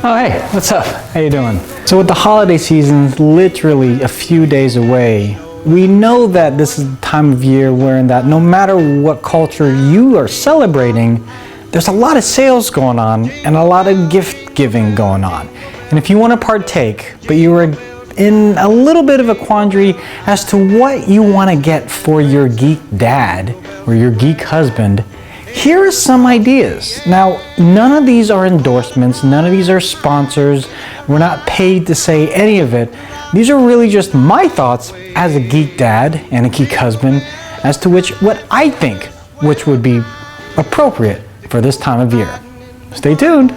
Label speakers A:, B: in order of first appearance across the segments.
A: Oh, hey, what's up? How you doing? So with the holiday season literally a few days away, we know that this is the time of year wherein that no matter what culture you are celebrating, there's a lot of sales going on and a lot of gift giving going on. And if you want to partake, but you are in a little bit of a quandary as to what you want to get for your geek dad or your geek husband, here are some ideas. Now, none of these are endorsements, none of these are sponsors. We're not paid to say any of it. These are really just my thoughts as a geek dad and a geek husband as to what I think which would be appropriate for this time of year. Stay tuned.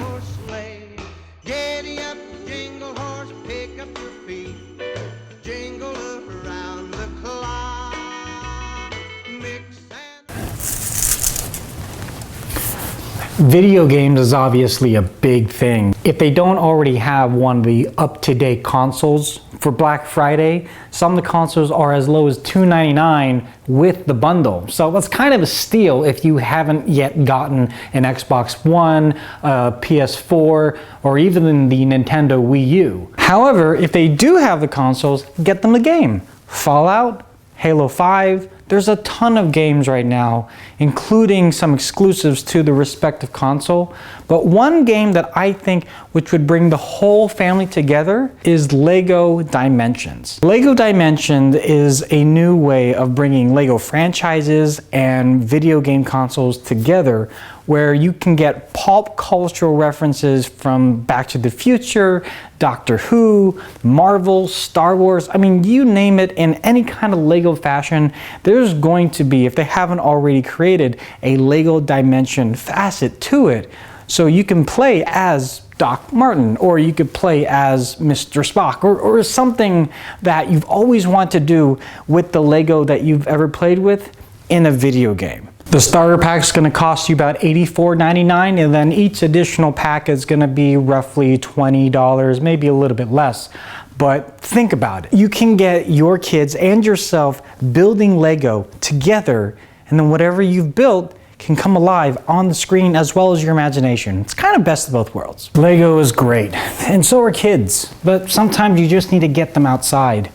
A: Video games is obviously a big thing. If they don't already have one of the up-to-date consoles for Black Friday, some of the consoles are as low as $299 with the bundle. So it's kind of a steal if you haven't yet gotten an Xbox One, a PS4, or even the Nintendo Wii U. However, if they do have the consoles, get them the game. Fallout, Halo 5, there's a ton of games right now, including some exclusives to the respective console. But one game that I think which would bring the whole family together is Lego Dimensions. Lego Dimensions is a new way of bringing Lego franchises and video game consoles together, where you can get pop cultural references from Back to the Future, Doctor Who, Marvel, Star Wars. I mean, you name it, in any kind of Lego fashion, there's going to be, if they haven't already created, a Lego Dimension facet to it. So you can play as Doc Martin, or you could play as Mr. Spock, or something that you've always wanted to do with the Lego that you've ever played with in a video game. The starter pack is going to cost you about $84.99, and then each additional pack is going to be roughly $20, maybe a little bit less. But think about it. You can get your kids and yourself building Lego together, and then whatever you've built can come alive on the screen as well as your imagination. It's kind of best of both worlds. Lego is great, and so are kids, but sometimes you just need to get them outside.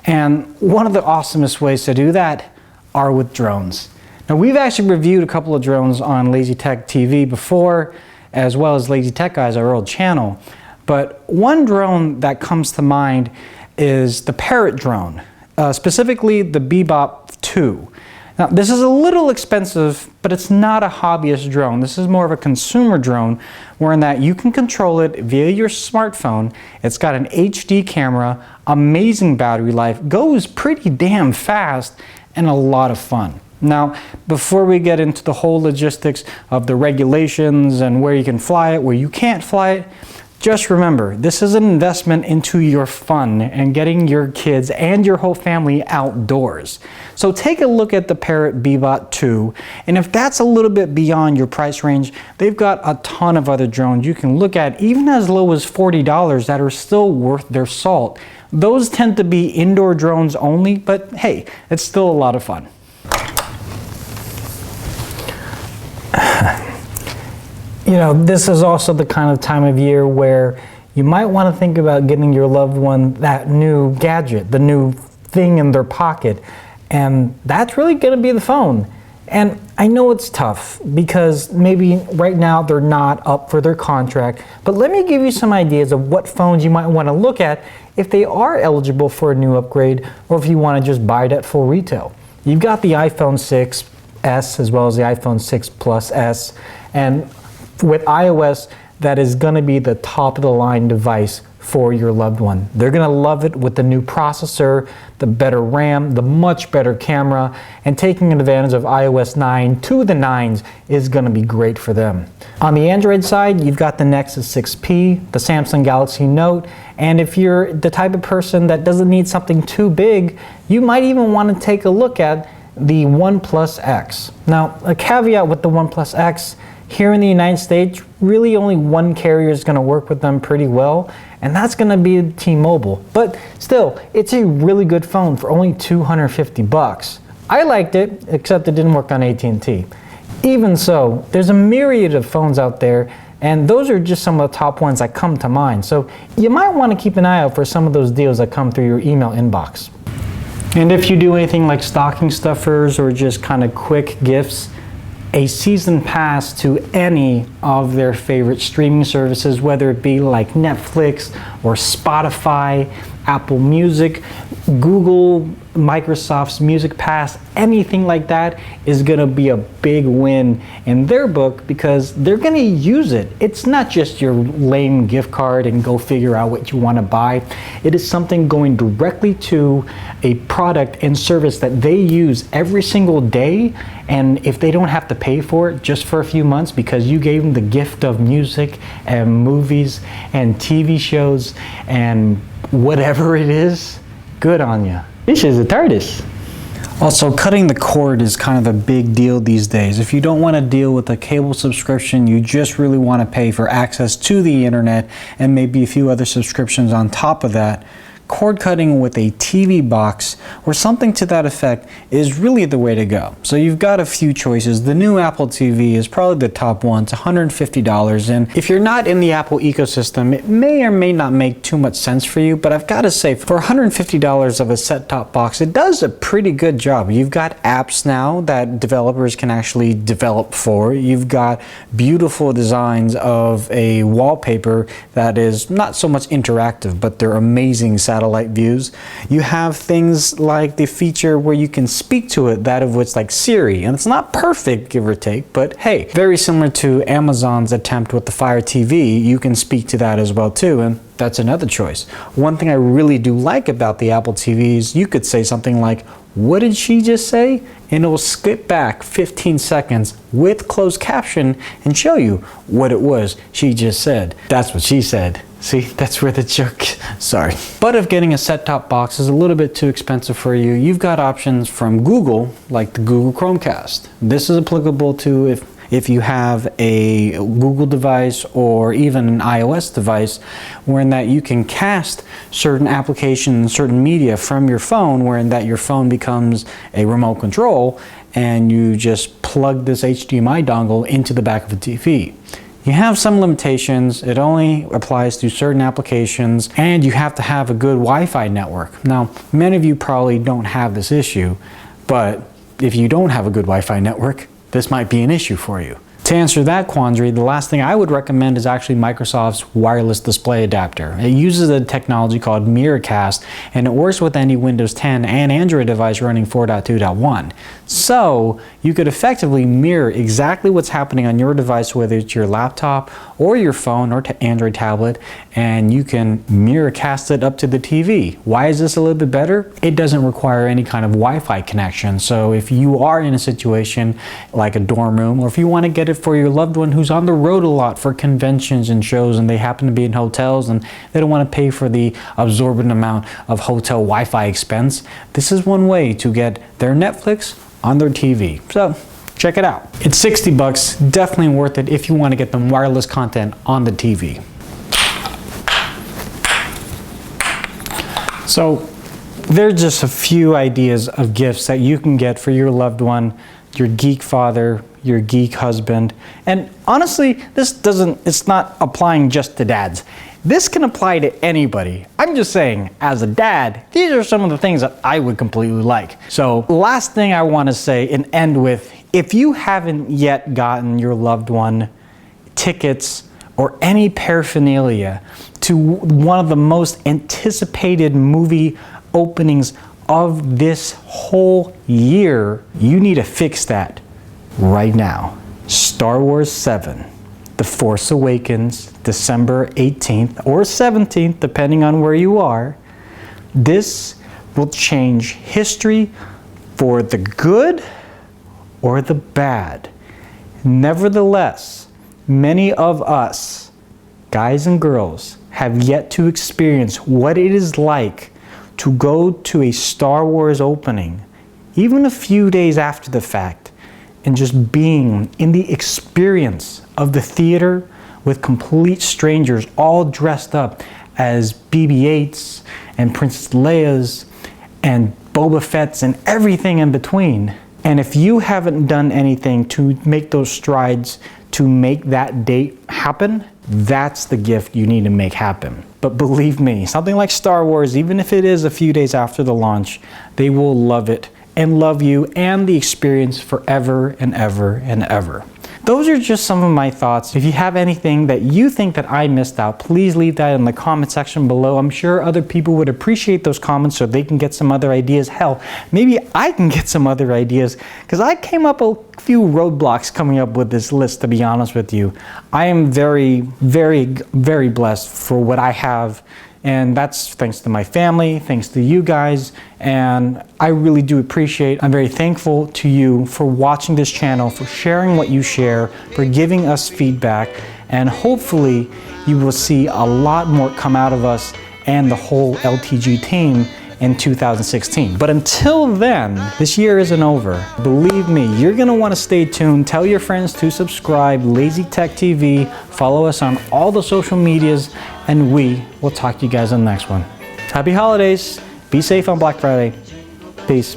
A: And one of the awesomest ways to do that are with drones. Now, we've actually reviewed a couple of drones on Lazy Tech TV before, as well as Lazy Tech Guys, our old channel. But one drone that comes to mind is the Parrot drone, specifically the Bebop 2. Now, this is a little expensive, but it's not a hobbyist drone. This is more of a consumer drone, wherein that you can control it via your smartphone. It's got an HD camera, amazing battery life, goes pretty damn fast, and a lot of fun. Now, before we get into the whole logistics of the regulations and where you can fly it, where you can't fly it, just remember, this is an investment into your fun and getting your kids and your whole family outdoors. So take a look at the Parrot Bebop 2, and if that's a little bit beyond your price range, they've got a ton of other drones you can look at, even as low as $40, that are still worth their salt. Those tend to be indoor drones only, but hey, it's still a lot of fun. You know, this is also the kind of time of year where you might want to think about getting your loved one that new gadget, the new thing in their pocket, and that's really going to be the phone. And I know it's tough because maybe right now they're not up for their contract, but let me give you some ideas of what phones you might want to look at if they are eligible for a new upgrade, or if you want to just buy it at full retail. You've got the iPhone 6S as well as the iPhone 6 Plus S, and with iOS, that is going to be the top of the line device for your loved one. They're going to love it with the new processor, the better RAM, the much better camera, and taking advantage of iOS 9 to the 9s is going to be great for them. On the Android side, you've got the Nexus 6P, the Samsung Galaxy Note, and if you're the type of person that doesn't need something too big, you might even want to take a look at the OnePlus X. Now, a caveat with the OnePlus X, here in the United States, really only one carrier is going to work with them pretty well, and that's going to be T-Mobile. But still, it's a really good phone for only $250. I liked it, except it didn't work on AT&T. Even so, there's a myriad of phones out there And those are just some of the top ones that come to mind. So you might want to keep an eye out for some of those deals that come through your email inbox. And if you do anything like stocking stuffers or just kind of quick gifts, a season pass to any of their favorite streaming services, whether it be like Netflix or Spotify, Apple Music, Google, Microsoft's Music Pass, anything like that is gonna be a big win in their book because they're gonna use it. It's not just your lame gift card and go figure out what you wanna buy. It is something going directly to a product and service that they use every single day, and if they don't have to pay for it just for a few months because you gave them the gift of music and movies and TV shows and whatever it is, good on you. This is a TARDIS. Also, cutting the cord is kind of a big deal these days. If you don't want to deal with a cable subscription, you just really want to pay for access to the internet and maybe a few other subscriptions on top of that, cord cutting with a TV box or something to that effect is really the way to go. So you've got a few choices. The new Apple TV is probably the top one. It's $150, and if you're not in the Apple ecosystem, it may or may not make too much sense for you, but I've got to say, for $150 of a set-top box, it does a pretty good job. You've got apps now that developers can actually develop for. You've got beautiful designs of a wallpaper that is not so much interactive, but they're amazing satellite views. You have things like the feature where you can speak to it, that of which like Siri, and it's not perfect, give or take, but hey, very similar to Amazon's attempt with the Fire TV, you can speak to that as well too, and that's another choice. One thing I really do like about the Apple TVs, you could say something like, "What did she just say?" and it will skip back 15 seconds with closed caption and show you what it was she just said. That's what she said. See, that's where the joke, sorry. But if getting a set-top box is a little bit too expensive for you, you've got options from Google, like the Google Chromecast. This is applicable to if you have a Google device or even an iOS device, wherein that you can cast certain applications, certain media from your phone, wherein that your phone becomes a remote control, and you just plug this HDMI dongle into the back of the TV. You have some limitations. It only applies to certain applications, and you have to have a good Wi-Fi network. Now, many of you probably don't have this issue, but if you don't have a good Wi-Fi network, this might be an issue for you. To answer that quandary, the last thing I would recommend is actually Microsoft's wireless display adapter. It uses a technology called Mirrorcast, and it works with any Windows 10 and Android device running 4.2.1. So you could effectively mirror exactly what's happening on your device, whether it's your laptop or your phone or Android tablet, and you can Mirrorcast it up to the TV. Why is this a little bit better? It doesn't require any kind of Wi-Fi connection. So if you are in a situation like a dorm room, or if you want to get it for your loved one who's on the road a lot for conventions and shows, and they happen to be in hotels and they don't want to pay for the absorbent amount of hotel Wi-Fi expense, this is one way to get their Netflix on their TV. So check it out. It's 60 bucks, definitely worth it if you want to get them wireless content on the TV. So there's just a few ideas of gifts that you can get for your loved one, your geek father, your geek husband. And honestly, it's not applying just to dads. This can apply to anybody. I'm just saying, as a dad, these are some of the things that I would completely like. So last thing I want to say and end with, if you haven't yet gotten your loved one tickets or any paraphernalia to one of the most anticipated movie openings of this whole year, you need to fix that right now. Star Wars 7, The Force Awakens, December 18th or 17th, depending on where you are. This will change history for the good or the bad. Nevertheless, many of us, guys and girls, have yet to experience what it is like to go to a Star Wars opening, even a few days after the fact, and just being in the experience of the theater with complete strangers all dressed up as BB-8s and Princess Leia's and Boba Fett's and everything in between. And if you haven't done anything to make those strides to make that date happen, that's the gift you need to make happen. But believe me, something like Star Wars, even if it is a few days after the launch, they will love it and love you and the experience forever and ever and ever. Those are just some of my thoughts. If you have anything that you think that I missed out, please leave that in the comment section below. I'm sure other people would appreciate those comments so they can get some other ideas. Hell, maybe I can get some other ideas, because I came up a few roadblocks coming up with this list, to be honest with you. I am very, very, very blessed for what I have. And that's thanks to my family, thanks to you guys, and I really do appreciate, I'm very thankful to you for watching this channel, for sharing what you share, for giving us feedback, and hopefully you will see a lot more come out of us and the whole LTG team in 2016. But until then, this year isn't over. Believe me, you're gonna wanna stay tuned. Tell your friends to subscribe, Lazy Tech TV, follow us on all the social medias, and we will talk to you guys on the next one. Happy holidays, be safe on Black Friday. Peace.